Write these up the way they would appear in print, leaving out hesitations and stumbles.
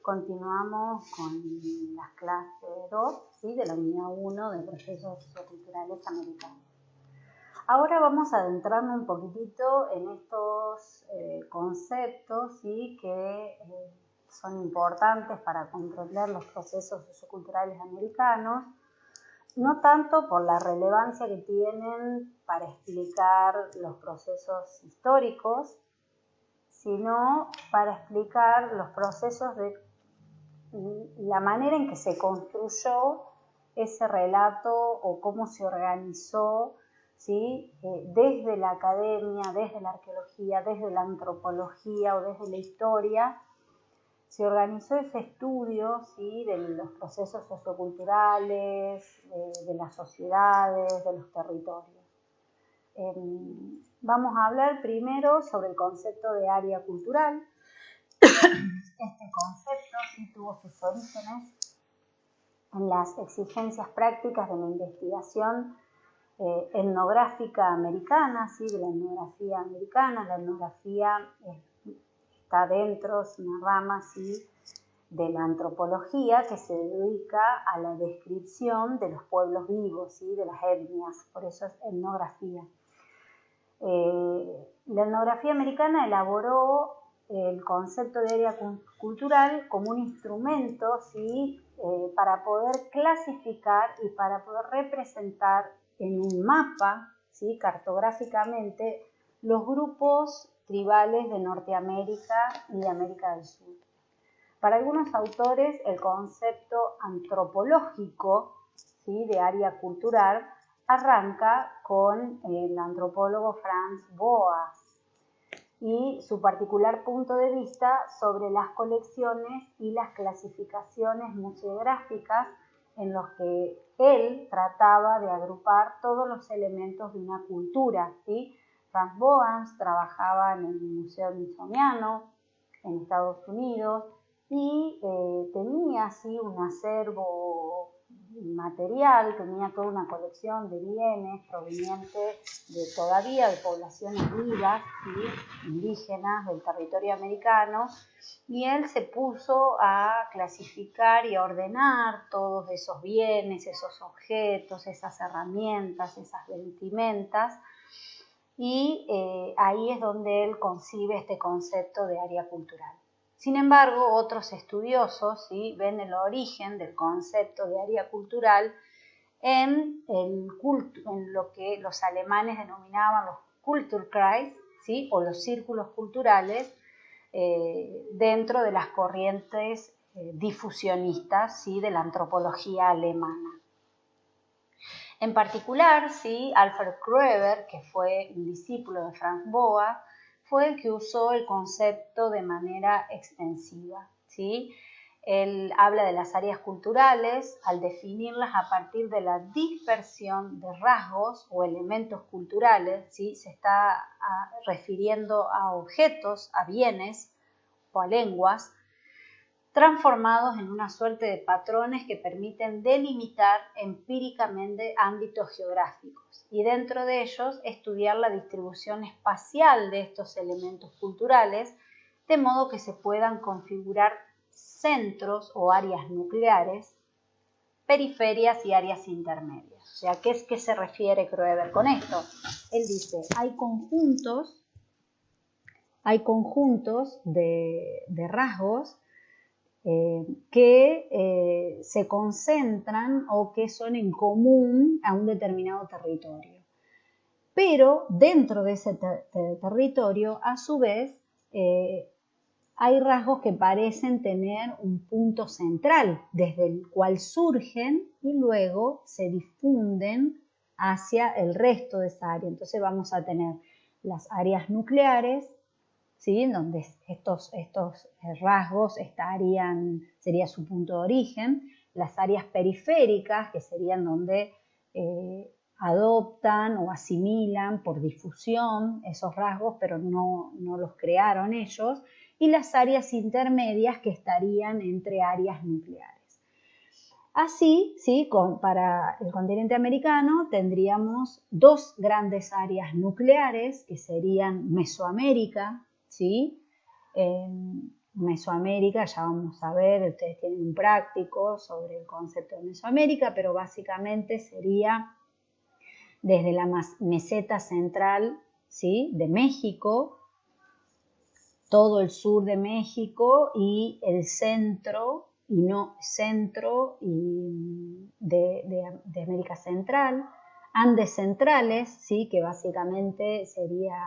Continuamos con la clase 2, ¿sí? De la unidad 1 de procesos socioculturales americanos. Ahora vamos a adentrarnos un poquitito en estos conceptos, ¿sí? Que son importantes para comprender los procesos socioculturales americanos, no tanto por la relevancia que tienen para explicar los procesos históricos, sino para explicar los procesos de la manera en que se construyó ese relato o cómo se organizó, ¿sí? Desde la academia, desde la arqueología, desde la antropología o desde la historia, se organizó ese estudio, ¿sí? De los procesos socioculturales, de las sociedades, de los territorios. Vamos a hablar primero sobre el concepto de área cultural. Este concepto sí tuvo sus orígenes en las exigencias prácticas de la investigación etnográfica americana, ¿sí? De la etnografía americana. La etnografía está dentro, es una rama, ¿sí? De la antropología que se dedica a la descripción de los pueblos vivos, ¿sí? De las etnias, por eso es etnografía. La etnografía americana elaboró el concepto de área cultural como un instrumento, ¿sí? Para poder clasificar y para poder representar en un mapa, ¿sí? Cartográficamente, los grupos tribales de Norteamérica y de América del Sur. Para algunos autores, el concepto antropológico, ¿sí? De área cultural arranca con el antropólogo Franz Boas y su particular punto de vista sobre las colecciones y las clasificaciones museográficas en los que él trataba de agrupar todos los elementos de una cultura, ¿sí? Franz Boas trabajaba en el Museo Smithsoniano en Estados Unidos y tenía así un acervo material, tenía toda una colección de bienes provenientes todavía de poblaciones vivas, ¿sí? Indígenas del territorio americano, y él se puso a clasificar y a ordenar todos esos bienes, esos objetos, esas herramientas, esas vestimentas, y ahí es donde él concibe este concepto de área cultural. Sin embargo, otros estudiosos, ¿sí? Ven el origen del concepto de área cultural en lo que los alemanes denominaban los Kulturkreis, ¿sí? O los círculos culturales dentro de las corrientes difusionistas, ¿sí? De la antropología alemana. En particular, ¿sí? Alfred Kroeber, que fue un discípulo de Franz Boas, fue el que usó el concepto de manera extensiva, ¿sí? Él habla de las áreas culturales al definirlas a partir de la dispersión de rasgos o elementos culturales, ¿sí? Se está refiriendo a objetos, a bienes o a lenguas, transformados en una suerte de patrones que permiten delimitar empíricamente ámbitos geográficos y dentro de ellos estudiar la distribución espacial de estos elementos culturales, de modo que se puedan configurar centros o áreas nucleares, periferias y áreas intermedias. O sea, ¿qué se refiere Kroeber con esto? Él dice, hay conjuntos de rasgos que se concentran o que son en común a un determinado territorio. Pero dentro de ese territorio, a su vez, hay rasgos que parecen tener un punto central desde el cual surgen y luego se difunden hacia el resto de esa área. Entonces vamos a tener las áreas nucleares, ¿sí? Donde estos rasgos sería su punto de origen, las áreas periféricas, que serían donde adoptan o asimilan por difusión esos rasgos, pero no los crearon ellos, y las áreas intermedias que estarían entre áreas nucleares. Así, ¿sí? Para el continente americano tendríamos dos grandes áreas nucleares, que serían Mesoamérica, ¿sí? Mesoamérica, ya vamos a ver, ustedes tienen un práctico sobre el concepto de Mesoamérica, pero básicamente sería desde la meseta central, ¿sí?, de México, todo el sur de México y el centro de América Central, Andes centrales, ¿sí?, que básicamente sería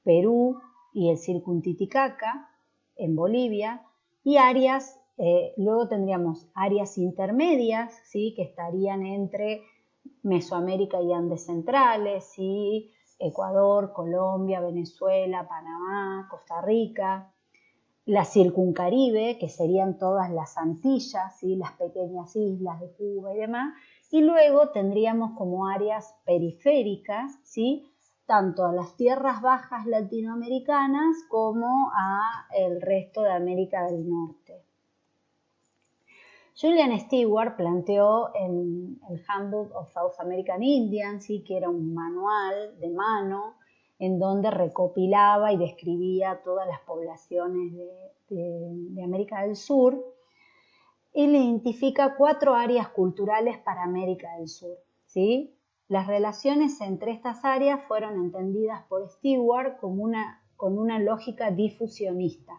Perú y el Circun Titicaca en Bolivia, y áreas, luego tendríamos áreas intermedias, ¿sí?, que estarían entre Mesoamérica y Andes centrales, ¿sí?, Ecuador, Colombia, Venezuela, Panamá, Costa Rica, la Circuncaribe, que serían todas las Antillas, ¿sí?, las pequeñas islas de Cuba y demás, y luego tendríamos como áreas periféricas, ¿sí?, tanto a las tierras bajas latinoamericanas como a el resto de América del Norte. Julian Stewart planteó el Handbook of South American Indians, ¿sí?, que era un manual de mano en donde recopilaba y describía todas las poblaciones de América del Sur. Él identifica 4 áreas culturales para América del Sur, ¿sí? Las relaciones entre estas áreas fueron entendidas por Stewart con una lógica difusionista.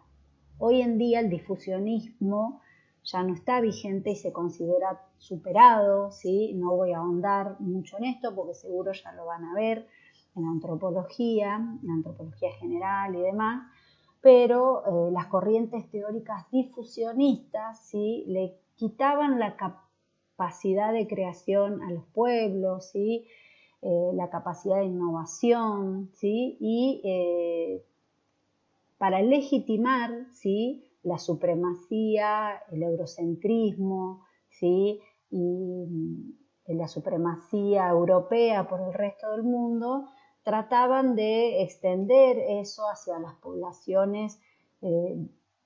Hoy en día el difusionismo ya no está vigente y se considera superado, ¿sí? No voy a ahondar mucho en esto porque seguro ya lo van a ver en antropología general y demás, pero las corrientes teóricas difusionistas, ¿sí?, le quitaban la capacidad de creación a los pueblos, ¿sí?, la capacidad de innovación, ¿sí?, y para legitimar, ¿sí?, la supremacía, el eurocentrismo, ¿sí?, y la supremacía europea por el resto del mundo, trataban de extender eso hacia las poblaciones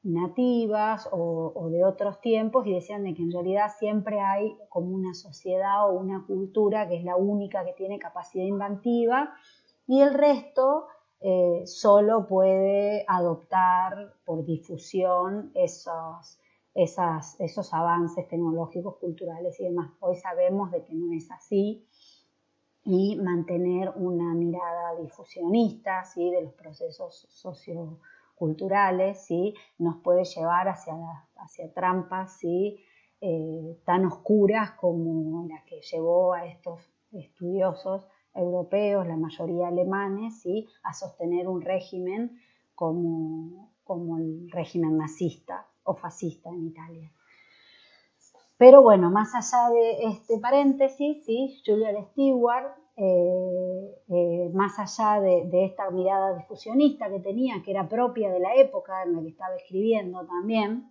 nativas o de otros tiempos, y decían de que en realidad siempre hay como una sociedad o una cultura que es la única que tiene capacidad inventiva y el resto solo puede adoptar por difusión esos avances tecnológicos, culturales y demás. Hoy sabemos de que no es así, y mantener una mirada difusionista, ¿sí?, de los procesos socioculturales, ¿sí?, nos puede llevar hacia trampas, ¿sí?, tan oscuras como las que llevó a estos estudiosos europeos, la mayoría alemanes, ¿sí?, a sostener un régimen como el régimen nazista o fascista en Italia. Pero bueno, más allá de este paréntesis, ¿sí?, Julian Stewart, más allá de esta mirada difusionista que tenía, que era propia de la época en la que estaba escribiendo también,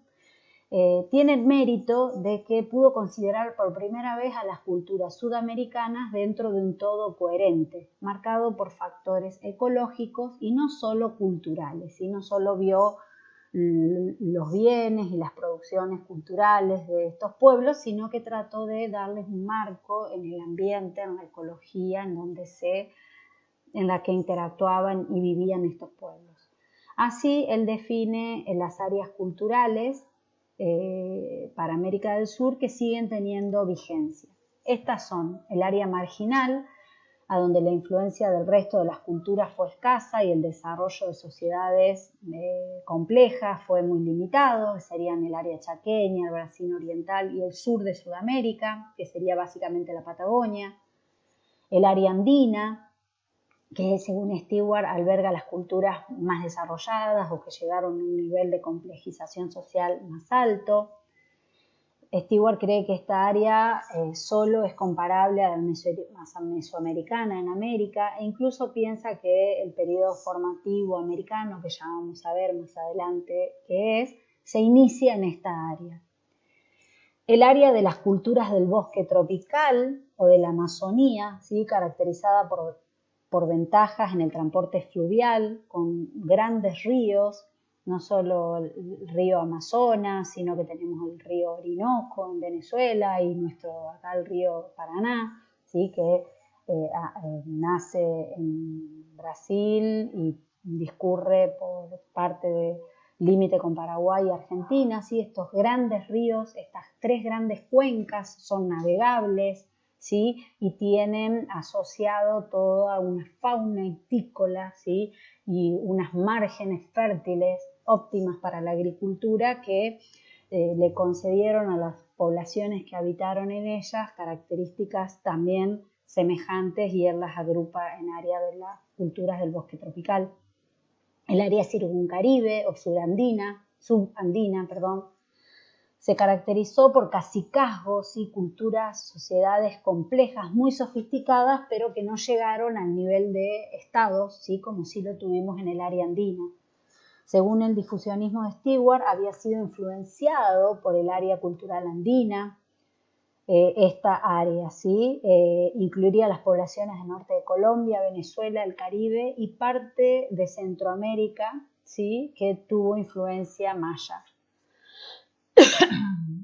tiene el mérito de que pudo considerar por primera vez a las culturas sudamericanas dentro de un todo coherente, marcado por factores ecológicos y no solo culturales, y no solo vio los bienes y las producciones culturales de estos pueblos, sino que trató de darles un marco en el ambiente, en la ecología, en la que interactuaban y vivían estos pueblos. Así, él define las áreas culturales para América del Sur que siguen teniendo vigencia. Estas son el área marginal, a donde la influencia del resto de las culturas fue escasa y el desarrollo de sociedades complejas fue muy limitado, que serían el área chaqueña, el Brasil oriental y el sur de Sudamérica, que sería básicamente la Patagonia. El área andina, que según Stewart alberga las culturas más desarrolladas o que llegaron a un nivel de complejización social más alto. Stewart cree que esta área solo es comparable a la mesoamericana en América, e incluso piensa que el periodo formativo americano, que ya vamos a ver más adelante qué es, se inicia en esta área. El área de las culturas del bosque tropical o de la Amazonía, ¿sí?, caracterizada por ventajas en el transporte fluvial, con grandes ríos, no solo el río Amazonas, sino que tenemos el río Orinoco en Venezuela y acá el río Paraná, ¿sí?, que nace en Brasil y discurre por parte límite con Paraguay y Argentina, ¿sí? Estos grandes ríos, estas 3 grandes cuencas son navegables, ¿sí? Y tienen asociado toda una fauna hícola, ¿sí? Y unas márgenes fértiles óptimas para la agricultura que le concedieron a las poblaciones que habitaron en ellas características también semejantes, y él las agrupa en área de las culturas del bosque tropical. El área circuncaribe o subandina, se caracterizó por cacicazgos y culturas, sociedades complejas, muy sofisticadas, pero que no llegaron al nivel de estados, ¿sí? Como sí lo tuvimos en el área andina. Según el difusionismo de Stewart, había sido influenciado por el área cultural andina. Esta área, ¿sí? Incluiría las poblaciones del norte de Colombia, Venezuela, el Caribe y parte de Centroamérica, ¿sí? Que tuvo influencia maya.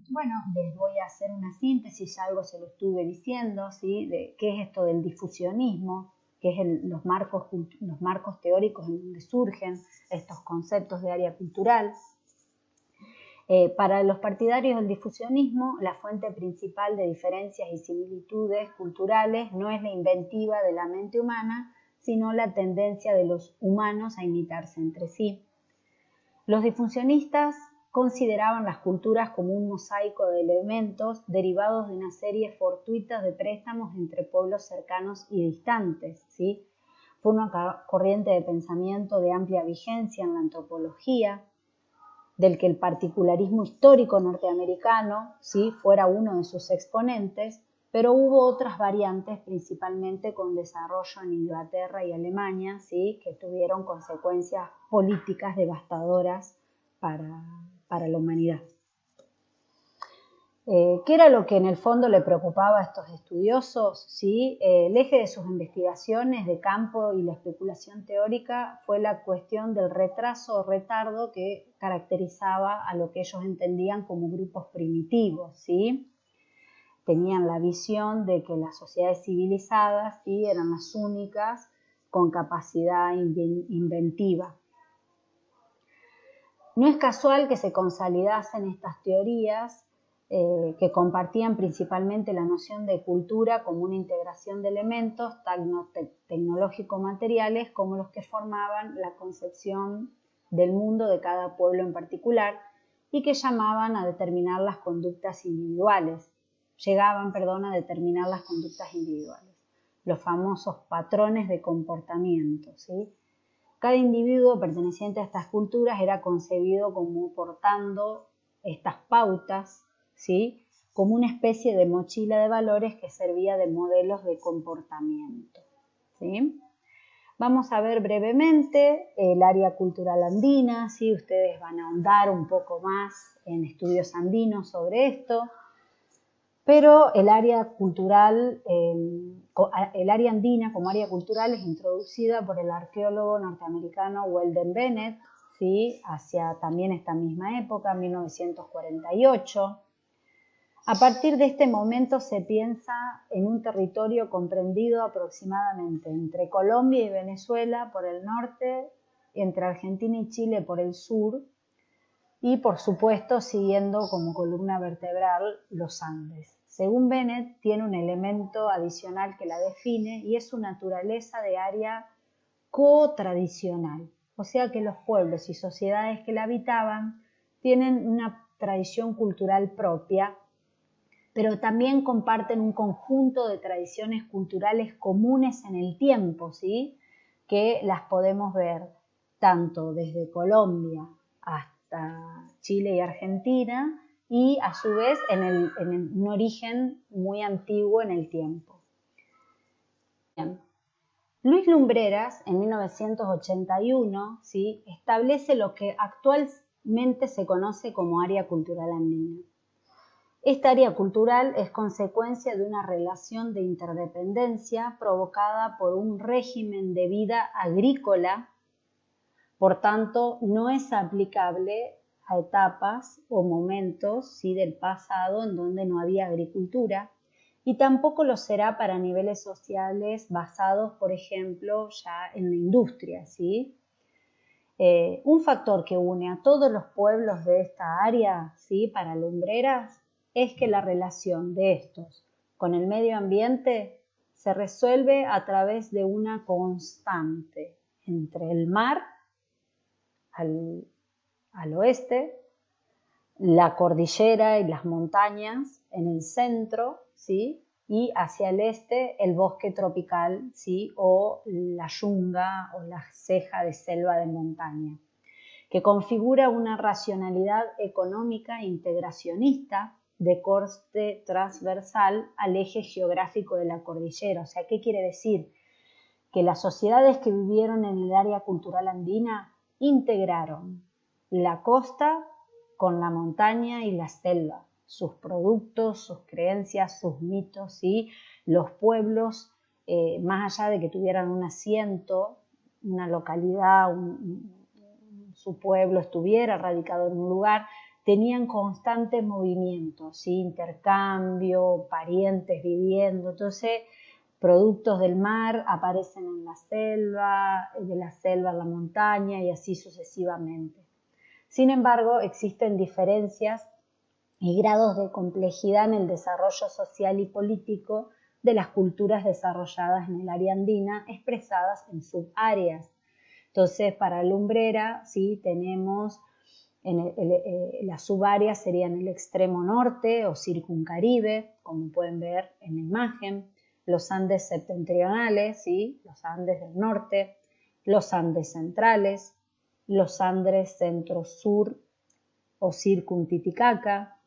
Bueno, les voy a hacer una síntesis, algo se lo estuve diciendo, ¿sí? De qué es esto del difusionismo, que es los marcos teóricos en donde surgen estos conceptos de área cultural. Para los partidarios del difusionismo, la fuente principal de diferencias y similitudes culturales no es la inventiva de la mente humana, sino la tendencia de los humanos a imitarse entre sí. Los difusionistas consideraban las culturas como un mosaico de elementos derivados de una serie fortuita de préstamos entre pueblos cercanos y distantes, ¿sí? Fue una corriente de pensamiento de amplia vigencia en la antropología, del que el particularismo histórico norteamericano, ¿sí? Fuera uno de sus exponentes, pero hubo otras variantes, principalmente con desarrollo en Inglaterra y Alemania, ¿sí? Que tuvieron consecuencias políticas devastadoras para la humanidad. ¿Qué era lo que en el fondo le preocupaba a estos estudiosos? ¿Sí? El eje de sus investigaciones de campo y la especulación teórica fue la cuestión del retraso o retardo que caracterizaba a lo que ellos entendían como grupos primitivos, ¿sí? Tenían la visión de que las sociedades civilizadas, ¿sí? Eran las únicas con capacidad inventiva. No es casual que se consolidasen estas teorías que compartían principalmente la noción de cultura como una integración de elementos tecnológico-materiales como los que formaban la concepción del mundo de cada pueblo en particular y que llegaban a determinar las conductas individuales, los famosos patrones de comportamiento, ¿sí? Cada individuo perteneciente a estas culturas era concebido como portando estas pautas, ¿sí? Como una especie de mochila de valores que servía de modelos de comportamiento, ¿sí? Vamos a ver brevemente el área cultural andina, ¿sí? Ustedes van a ahondar un poco más en estudios andinos sobre esto, pero el área andina como área cultural es introducida por el arqueólogo norteamericano Weldon Bennett, ¿sí? Hacia también esta misma época, 1948. A partir de este momento se piensa en un territorio comprendido aproximadamente entre Colombia y Venezuela por el norte, entre Argentina y Chile por el sur, y por supuesto siguiendo como columna vertebral los Andes. Según Bennett, tiene un elemento adicional que la define y es su naturaleza de área cotradicional, o sea que los pueblos y sociedades que la habitaban tienen una tradición cultural propia, pero también comparten un conjunto de tradiciones culturales comunes en el tiempo, ¿sí? Que las podemos ver tanto desde Colombia hasta Chile y Argentina, y a su vez en un origen muy antiguo en el tiempo. Bien. Luis Lumbreras, en 1981, ¿sí? Establece lo que actualmente se conoce como área cultural andina. Esta área cultural es consecuencia de una relación de interdependencia provocada por un régimen de vida agrícola, por tanto, no es aplicable a etapas o momentos, ¿sí? Del pasado en donde no había agricultura, y tampoco lo será para niveles sociales basados, por ejemplo, ya en la industria, ¿sí? Un factor que une a todos los pueblos de esta área, ¿sí? Para Lumbreras, es que la relación de estos con el medio ambiente se resuelve a través de una constante entre el mar al oeste, la cordillera y las montañas en el centro, ¿sí? Y hacia el este el bosque tropical, ¿sí? O la yunga o la ceja de selva de montaña, que configura una racionalidad económica integracionista de corte transversal al eje geográfico de la cordillera. O sea, ¿qué quiere decir? Que las sociedades que vivieron en el área cultural andina integraron la costa con la montaña y la selva, sus productos, sus creencias, sus mitos y los pueblos, más allá de que tuvieran un asiento, una localidad, su pueblo estuviera radicado en un lugar, tenían constantes movimientos, ¿sí? Intercambio, parientes viviendo, entonces productos del mar aparecen en la selva, de la selva a la montaña y así sucesivamente. Sin embargo, existen diferencias y grados de complejidad en el desarrollo social y político de las culturas desarrolladas en el área andina expresadas en subáreas. Entonces, para Lumbrera, sí, tenemos las subáreas serían el extremo norte o circuncaribe, como pueden ver en la imagen, los Andes septentrionales, ¿sí? Los Andes del norte, los Andes centrales, los Andes centro-sur o circuntiticaca,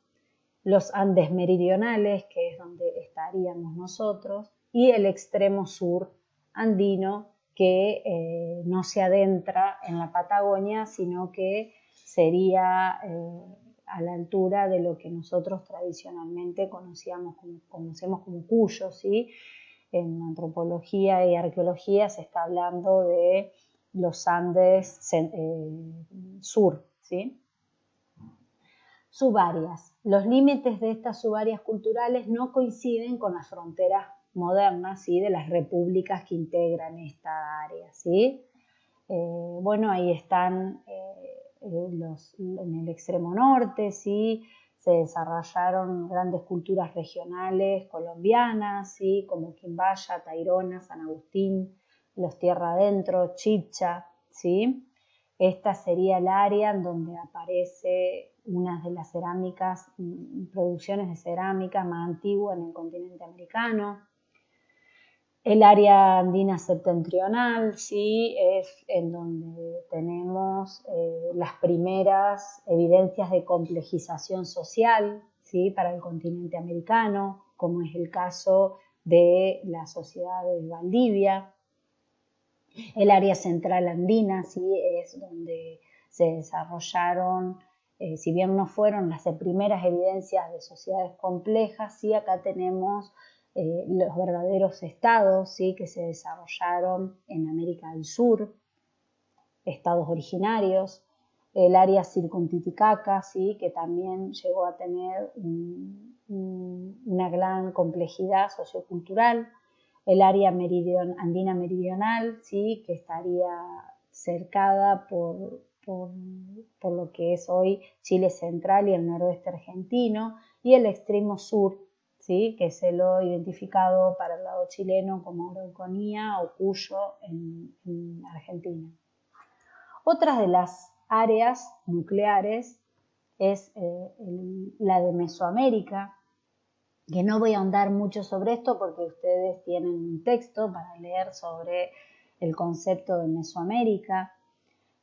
los Andes meridionales, que es donde estaríamos nosotros, y el extremo sur andino, que no se adentra en la Patagonia, sino que sería a la altura de lo que nosotros tradicionalmente conocemos como Cuyo, ¿sí? En antropología y arqueología se está hablando de los Andes sur, ¿sí? Subáreas. Los límites de estas subáreas culturales no coinciden con las fronteras modernas, ¿sí? De las repúblicas que integran esta área, ¿sí? Bueno, ahí están en el extremo norte, ¿sí? Se desarrollaron grandes culturas regionales colombianas, ¿sí? Como Quimbaya, Tayrona, San Agustín, los Tierra Adentro, Chicha, ¿sí? Esta sería el área en donde aparece una de las cerámicas, producciones de cerámica más antiguas en el continente americano. El área andina septentrional, sí, es en donde tenemos las primeras evidencias de complejización social, sí, para el continente americano, como es el caso de la sociedad de Valdivia. El área central andina, sí, es donde se desarrollaron, si bien no fueron las primeras evidencias de sociedades complejas, sí, acá tenemos los verdaderos estados, ¿sí? Que se desarrollaron en América del Sur, estados originarios, el área circuntiticaca, ¿sí? Que también llegó a tener una gran complejidad sociocultural, el área andina meridional, ¿sí? Que estaría cercada por lo que es hoy Chile central y el noroeste argentino, y el extremo sur, ¿sí? Que se lo ha identificado para el lado chileno como Araucanía o Cuyo en Argentina. Otra de las áreas nucleares es la de Mesoamérica, que no voy a ahondar mucho sobre esto porque ustedes tienen un texto para leer sobre el concepto de Mesoamérica,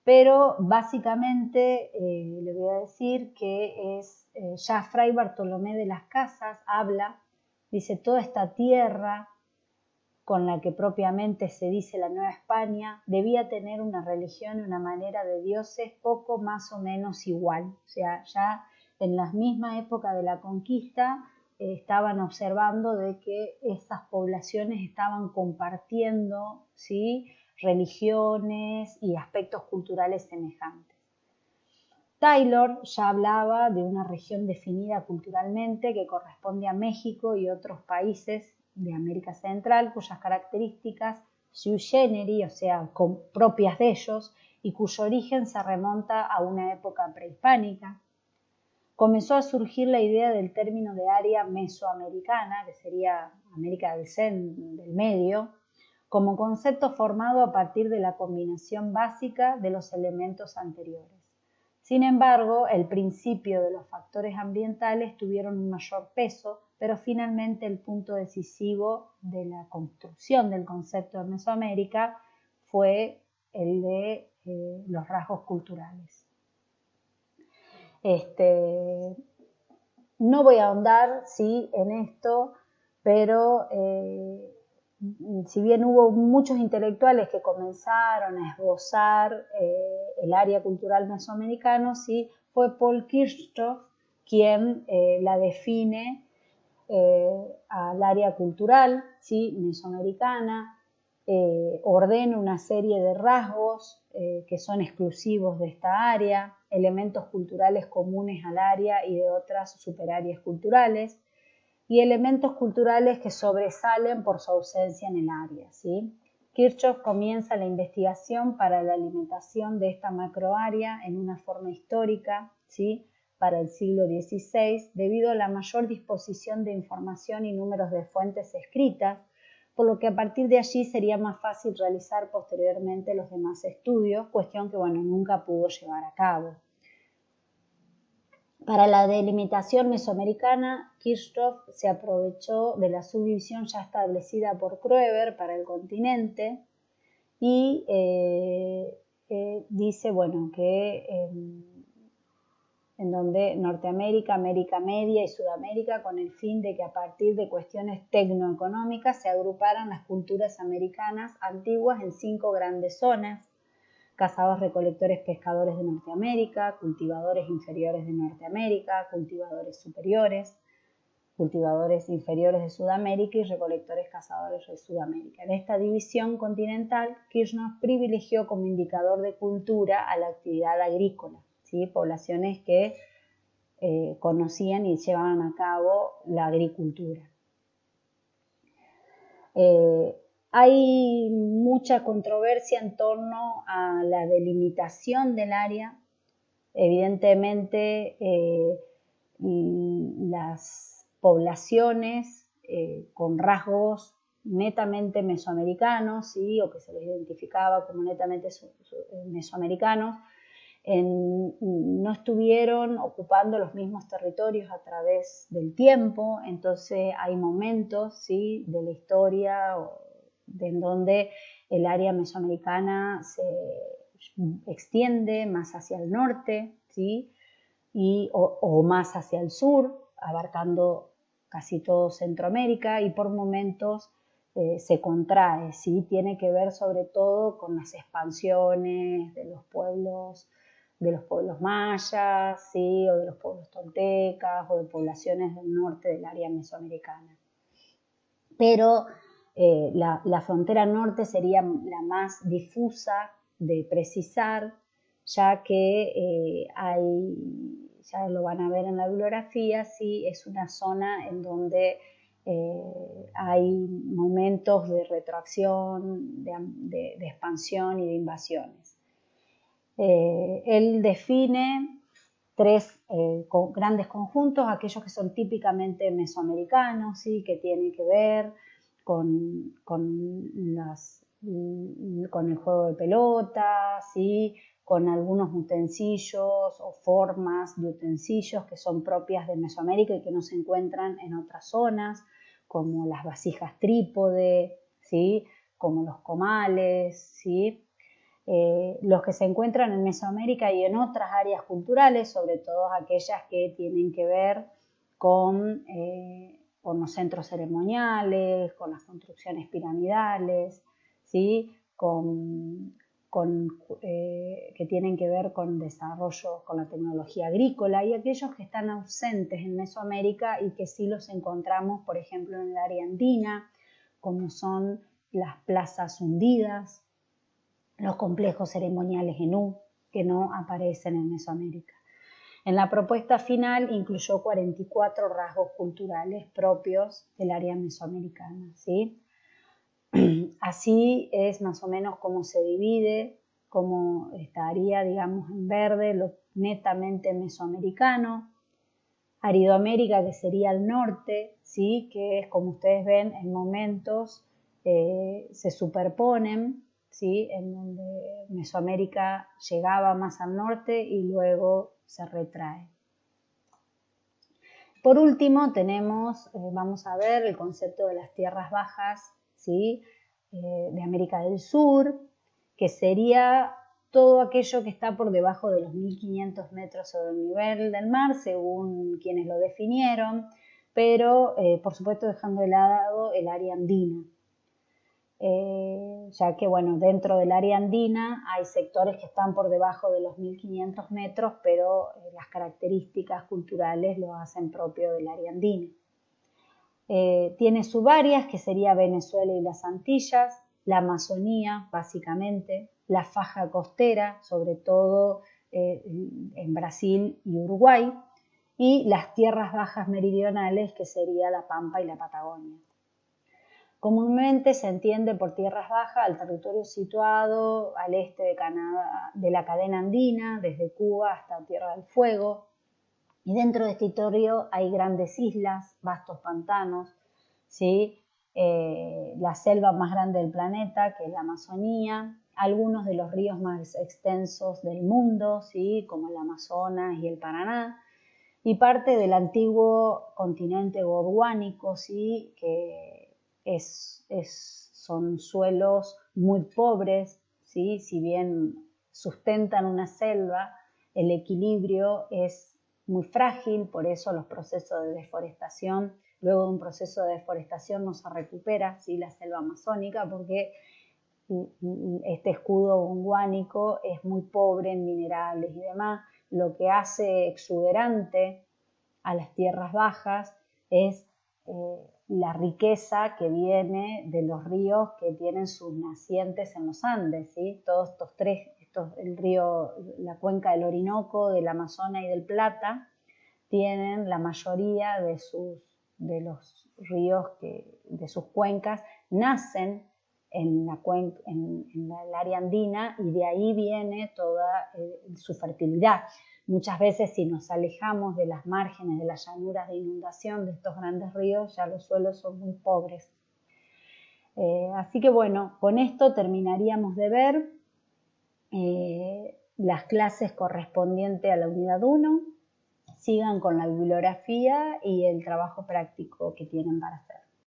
pero básicamente le voy a decir que es ya Fray Bartolomé de las Casas habla, dice, toda esta tierra con la que propiamente se dice la Nueva España debía tener una religión y una manera de dioses poco más o menos igual. O sea, ya en la misma época de la conquista estaban observando de que estas poblaciones estaban compartiendo, ¿sí? Religiones y aspectos culturales semejantes. Taylor ya hablaba de una región definida culturalmente que corresponde a México y otros países de América Central, cuyas características sui generis, o sea, propias de ellos, y cuyo origen se remonta a una época prehispánica. Comenzó a surgir la idea del término de área mesoamericana, que sería América del Medio, como concepto formado a partir de la combinación básica de los elementos anteriores. Sin embargo, el principio de los factores ambientales tuvieron un mayor peso, pero finalmente el punto decisivo de la construcción del concepto de Mesoamérica fue el de los rasgos culturales. No voy a ahondar en esto, pero si bien hubo muchos intelectuales que comenzaron a esbozar el área cultural mesoamericana, fue Paul Kirchhoff quien la define al área cultural mesoamericana, ordena una serie de rasgos que son exclusivos de esta área, elementos culturales comunes al área y de otras superáreas culturales, y elementos culturales que sobresalen por su ausencia en el área. Kirchhoff comienza la investigación para la alimentación de esta macroárea en una forma histórica, para el siglo XVI, debido a la mayor disposición de información y números de fuentes escritas, por lo que a partir de allí sería más fácil realizar posteriormente los demás estudios, cuestión que nunca pudo llevar a cabo. Para la delimitación mesoamericana, Kirchhoff se aprovechó de la subdivisión ya establecida por Kroeber para el continente y dice que en donde Norteamérica, América Media y Sudamérica, con el fin de que a partir de cuestiones tecnoeconómicas se agruparan las culturas americanas antiguas en 5 grandes zonas: cazadores, recolectores, pescadores de Norteamérica, cultivadores inferiores de Norteamérica, cultivadores superiores, cultivadores inferiores de Sudamérica y recolectores cazadores de Sudamérica. En esta división continental, Kirchhoff privilegió como indicador de cultura a la actividad agrícola, poblaciones que conocían y llevaban a cabo la agricultura. Hay mucha controversia en torno a la delimitación del área. Evidentemente, las poblaciones con rasgos netamente mesoamericanos, o que se les identificaba como netamente mesoamericanos, no estuvieron ocupando los mismos territorios a través del tiempo. Entonces hay momentos de la historia en donde el área mesoamericana se extiende más hacia el norte, o más hacia el sur, abarcando casi todo Centroamérica, y por momentos se contrae, tiene que ver sobre todo con las expansiones de los pueblos mayas, o de los pueblos toltecas, o de poblaciones del norte del área mesoamericana. Pero la frontera norte sería la más difusa de precisar, ya que ya lo van a ver en la bibliografía, es una zona en donde hay momentos de retroacción, de expansión y de invasiones. Él define 3 grandes conjuntos: aquellos que son típicamente mesoamericanos, que tienen que ver con el juego de pelota, con algunos utensilios o formas de utensilios que son propias de Mesoamérica y que no se encuentran en otras zonas, como las vasijas trípode, como los comales, los que se encuentran en Mesoamérica y en otras áreas culturales, sobre todo aquellas que tienen que ver con los centros ceremoniales, con las construcciones piramidales, que tienen que ver con desarrollo, con la tecnología agrícola, y aquellos que están ausentes en Mesoamérica y que sí los encontramos, por ejemplo, en el área andina, como son las plazas hundidas, los complejos ceremoniales en U, que no aparecen en Mesoamérica. En la propuesta final incluyó 44 rasgos culturales propios del área mesoamericana. Así es más o menos como se divide como estaría, digamos, en verde, lo netamente mesoamericano. Aridoamérica, que sería el norte, ¿sí? Que es, como ustedes ven, en momentos se superponen, ¿sí? En donde Mesoamérica llegaba más al norte y luego se retrae. Por último, tenemos, vamos a ver el concepto de las tierras bajas, ¿sí? De América del Sur, que sería todo aquello que está por debajo de los 1500 metros sobre el nivel del mar, según quienes lo definieron, pero por supuesto dejando de lado el área andina. Ya que, bueno, dentro del área andina hay sectores que están por debajo de los 1500 metros, pero las características culturales lo hacen propio del área andina. Tiene subáreas, que sería Venezuela y las Antillas, la Amazonía, básicamente, la faja costera, sobre todo en Brasil y Uruguay, y las tierras bajas meridionales, que sería la Pampa y la Patagonia. Comúnmente se entiende por tierras bajas al territorio situado al este de Canadá, de la cadena andina, desde Cuba hasta Tierra del Fuego. Y dentro de este territorio hay grandes islas, vastos pantanos, ¿sí? La selva más grande del planeta, que es la Amazonía, algunos de los ríos más extensos del mundo, ¿sí? Como el Amazonas y el Paraná, y parte del antiguo continente gondwánico, ¿sí? Que son suelos muy pobres, ¿sí? Si bien sustentan una selva, el equilibrio es muy frágil, por eso los procesos de deforestación, luego de un proceso de deforestación no se recupera, ¿sí? La selva amazónica, porque este escudo gondwánico es muy pobre en minerales y demás. Lo que hace exuberante a las tierras bajas es la riqueza que viene de los ríos que tienen sus nacientes en los Andes, ¿sí? Todos estos tres, el río, la cuenca del Orinoco, del Amazonas y del Plata, tienen la mayoría de los ríos de sus cuencas, nacen en el área andina, y de ahí viene toda su fertilidad. Muchas veces, si nos alejamos de las márgenes de las llanuras de inundación de estos grandes ríos, ya los suelos son muy pobres. Así que bueno, con esto terminaríamos de ver las clases correspondientes a la unidad 1. Sigan con la bibliografía y el trabajo práctico que tienen para hacer.